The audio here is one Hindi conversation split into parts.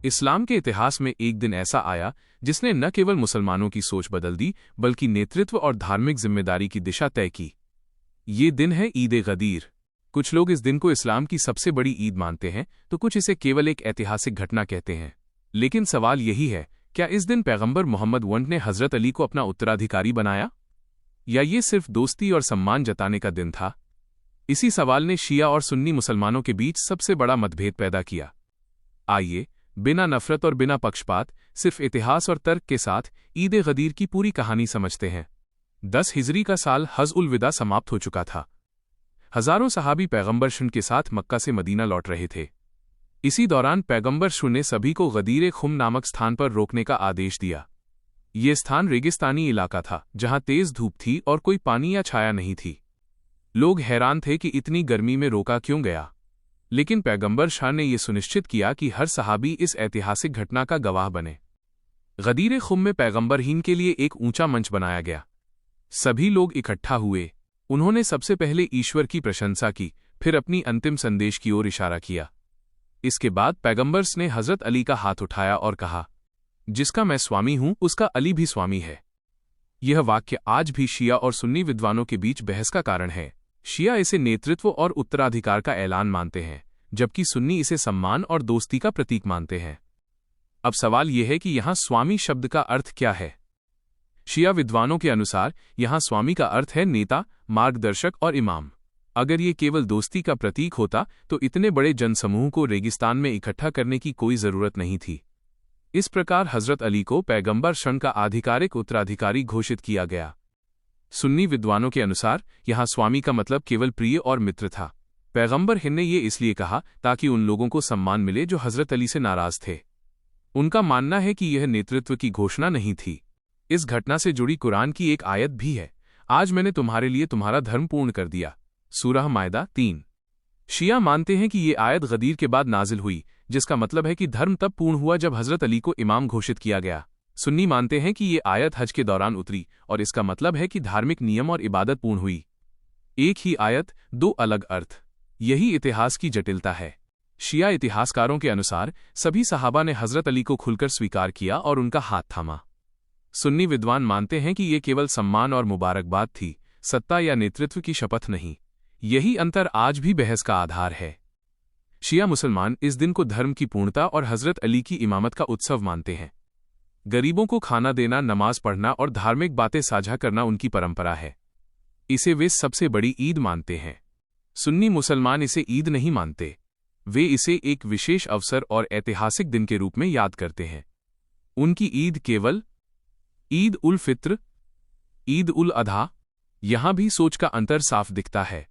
इस्लाम के इतिहास में एक दिन ऐसा आया जिसने न केवल मुसलमानों की सोच बदल दी बल्कि नेतृत्व और धार्मिक जिम्मेदारी की दिशा तय की। ये दिन है ईद गदीर। कुछ लोग इस दिन को इस्लाम की सबसे बड़ी ईद मानते हैं तो कुछ इसे केवल एक ऐतिहासिक घटना कहते हैं। लेकिन सवाल यही है, क्या इस दिन पैगंबर मोहम्मद वंट ने हजरत अली को अपना उत्तराधिकारी बनाया, या ये सिर्फ दोस्ती और सम्मान जताने का दिन था? इसी सवाल ने शिया और सुन्नी मुसलमानों के बीच सबसे बड़ा मतभेद पैदा किया। आइए, बिना नफरत और बिना पक्षपात, सिर्फ इतिहास और तर्क के साथ ईद गदीर की पूरी कहानी समझते हैं। 10 हिजरी का साल हज उल विदा समाप्त हो चुका था। हजारों सहाबी पैगंबर शुन के साथ मक्का से मदीना लौट रहे थे। इसी दौरान पैगंबर शुन ने सभी को गदीर खुम नामक स्थान पर रोकने का आदेश दिया। ये स्थान रेगिस्तानी इलाका था जहां तेज धूप थी और कोई पानी या छाया नहीं थी। लोग हैरान थे कि इतनी गर्मी में रोका क्यों गया, लेकिन पैगंबर शाह ने यह सुनिश्चित किया कि हर सहाबी इस ऐतिहासिक घटना का गवाह बने। गदीर खुम में पैगंबरहीन के लिए एक ऊंचा मंच बनाया गया। सभी लोग इकट्ठा हुए। उन्होंने सबसे पहले ईश्वर की प्रशंसा की, फिर अपनी अंतिम संदेश की ओर इशारा किया। इसके बाद पैगंबर्स ने हजरत अली का हाथ उठाया और कहा, जिसका मैं स्वामी हूं उसका अली भी स्वामी है। यह वाक्य आज भी शिया और सुन्नी विद्वानों के बीच बहस का कारण है। शिया इसे नेतृत्व और उत्तराधिकार का ऐलान मानते हैं, जबकि सुन्नी इसे सम्मान और दोस्ती का प्रतीक मानते हैं। अब सवाल यह है कि यहां स्वामी शब्द का अर्थ क्या है? शिया विद्वानों के अनुसार यहां स्वामी का अर्थ है नेता, मार्गदर्शक और इमाम। अगर ये केवल दोस्ती का प्रतीक होता तो इतने बड़े जनसमूह को रेगिस्तान में इकट्ठा करने की कोई जरूरत नहीं थी। इस प्रकार हजरत अली को पैगंबर शन का आधिकारिक उत्तराधिकारी घोषित किया गया। सुन्नी विद्वानों के अनुसार यहां स्वामी का मतलब केवल प्रिय और मित्र था। पैगंबर हिंद ने यह इसलिए कहा ताकि उन लोगों को सम्मान मिले जो हजरत अली से नाराज थे। उनका मानना है कि यह नेतृत्व की घोषणा नहीं थी। इस घटना से जुड़ी कुरान की एक आयत भी है, आज मैंने तुम्हारे लिए तुम्हारा धर्म पूर्ण कर दिया, सूरह मायदा 3। शिया मानते हैं कि ये आयत गदीर के बाद नाजिल हुई, जिसका मतलब है कि धर्म तब पूर्ण हुआ जब हजरत अली को इमाम घोषित किया गया। सुन्नी मानते हैं कि ये आयत हज के दौरान उतरी और इसका मतलब है कि धार्मिक नियम और इबादत पूर्ण हुई। एक ही आयत, दो अलग अर्थ, यही इतिहास की जटिलता है। शिया इतिहासकारों के अनुसार सभी सहाबा ने हजरत अली को खुलकर स्वीकार किया और उनका हाथ थामा। सुन्नी विद्वान मानते हैं कि ये केवल सम्मान और मुबारकबाद थी, सत्ता या नेतृत्व की शपथ नहीं। यही अंतर आज भी बहस का आधार है। शिया मुसलमान इस दिन को धर्म की पूर्णता और हजरत अली की इमामत का उत्सव मानते हैं। गरीबों को खाना देना, नमाज पढ़ना और धार्मिक बातें साझा करना उनकी परंपरा है। इसे वे सबसे बड़ी ईद मानते हैं। सुन्नी मुसलमान इसे ईद नहीं मानते, वे इसे एक विशेष अवसर और ऐतिहासिक दिन के रूप में याद करते हैं। उनकी ईद केवल ईद उल फित्र, ईद उल अधा। यहां भी सोच का अंतर साफ दिखता है।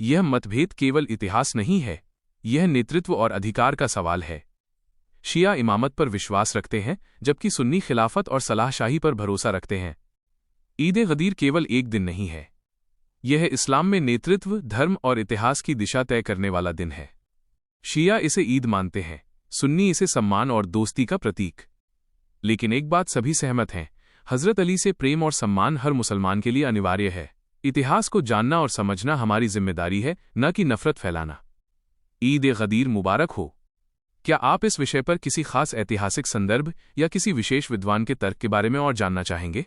यह मतभेद केवल इतिहास नहीं है, यह नेतृत्व और अधिकार का सवाल है। शिया इमामत पर विश्वास रखते हैं, जबकि सुन्नी खिलाफत और सलाहशाही पर भरोसा रखते हैं। ईद गदीर केवल एक दिन नहीं है, यह इस्लाम में नेतृत्व, धर्म और इतिहास की दिशा तय करने वाला दिन है। शिया इसे ईद मानते हैं, सुन्नी इसे सम्मान और दोस्ती का प्रतीक। लेकिन एक बात सभी सहमत हैं, हजरत अली से प्रेम और सम्मान हर मुसलमान के लिए अनिवार्य है। इतिहास को जानना और समझना हमारी जिम्मेदारी है, न कि नफरत फैलाना। ईद गदीर मुबारक हो। क्या आप इस विषय पर किसी खास ऐतिहासिक संदर्भ या किसी विशेष विद्वान के तर्क के बारे में और जानना चाहेंगे?